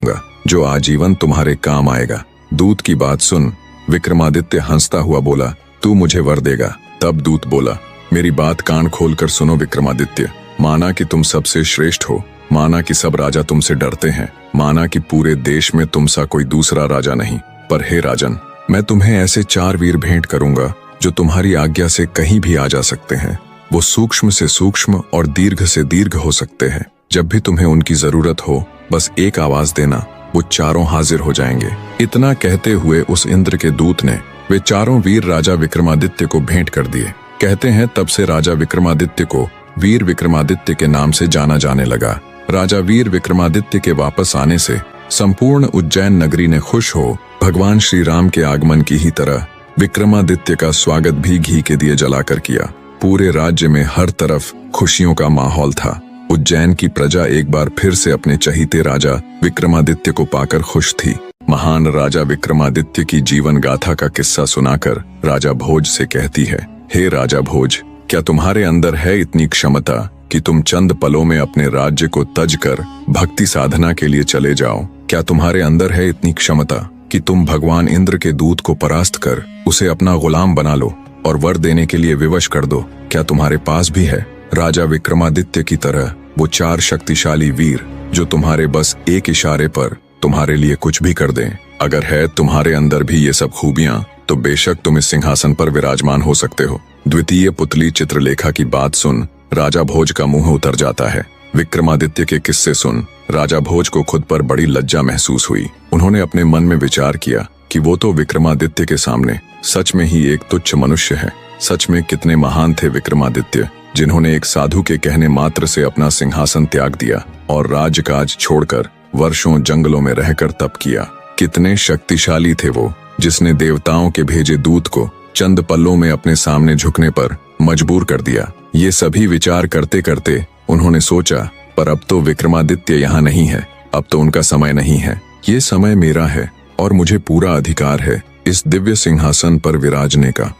जो आजीवन तुम्हारे काम आएगा। दूत की बात सुन विक्रमादित्य हंसता हुआ बोला, तू मुझे वर देगा। तब दूत बोला, मेरी बात कान खोलकर सुनो विक्रमादित्य। माना कि तुम सबसे श्रेष्ठ हो, माना कि सब राजा तुमसे डरते हैं, माना कि पूरे देश में तुम सा कोई दूसरा राजा नहीं, पर हे राजन, मैं तुम्हें ऐसे 4 वीर भेंट करूंगा जो तुम्हारी आज्ञा से कहीं भी आ जा सकते हैं। वो सूक्ष्म से सूक्ष्म और दीर्घ से दीर्घ हो सकते हैं। जब भी तुम्हें उनकी जरूरत हो बस एक आवाज देना, वो चारों हाजिर हो जाएंगे। इतना कहते हुए उस इंद्र के दूत ने वे 4 वीर राजा विक्रमादित्य को भेंट कर दिए। कहते हैं तब से राजा विक्रमादित्य को वीर विक्रमादित्य के नाम से जाना जाने लगा। राजा वीर विक्रमादित्य के वापस आने से संपूर्ण उज्जैन नगरी ने खुश हो भगवान श्री राम के आगमन की ही तरह विक्रमादित्य का स्वागत भी घी के दिए जलाकर किया। पूरे राज्य में हर तरफ खुशियों का माहौल था। उज्जैन की प्रजा एक बार फिर से अपने चहीते राजा विक्रमादित्य को पाकर खुश थी। महान राजा विक्रमादित्य की जीवन गाथा का किस्सा सुनाकर राजा भोज से कहती है, हे राजा भोज, क्या तुम्हारे अंदर है इतनी क्षमता कि तुम चंद पलों में अपने राज्य को तज कर भक्ति साधना के लिए चले जाओ? क्या तुम्हारे अंदर है इतनी क्षमता कि तुम भगवान इंद्र के दूत को परास्त कर उसे अपना गुलाम बना लो और वर देने के लिए विवश कर दो? क्या तुम्हारे पास भी है राजा विक्रमादित्य की तरह वो 4 शक्तिशाली वीर जो तुम्हारे बस एक इशारे पर तुम्हारे लिए कुछ भी कर दें? अगर है तुम्हारे अंदर भी ये सब खूबियां तो बेशक तुम इस सिंहासन पर विराजमान हो सकते हो। द्वितीय पुतली चित्रलेखा की बात सुन राजा भोज का मुंह उतर जाता है। विक्रमादित्य के किस्से सुन राजा भोज को खुद पर बड़ी लज्जा महसूस हुई। उन्होंने अपने मन में विचार किया कि वो तो विक्रमादित्य के सामने सच में ही एक तुच्छ मनुष्य है। सच में कितने महान थे विक्रमादित्य, जिन्होंने एक साधु के कहने मात्र से अपना सिंहासन त्याग दिया और राजकाज छोड़कर वर्षों जंगलों में रहकर तप किया। कितने शक्तिशाली थे वो, जिसने देवताओं के भेजे दूत को चंद पल्लों में अपने सामने झुकने पर मजबूर कर दिया। ये सभी विचार करते करते उन्होंने सोचा, पर अब तो विक्रमादित्य यहाँ नहीं है, अब तो उनका समय नहीं है। ये समय मेरा है और मुझे पूरा अधिकार है इस दिव्य सिंहासन पर विराजने का।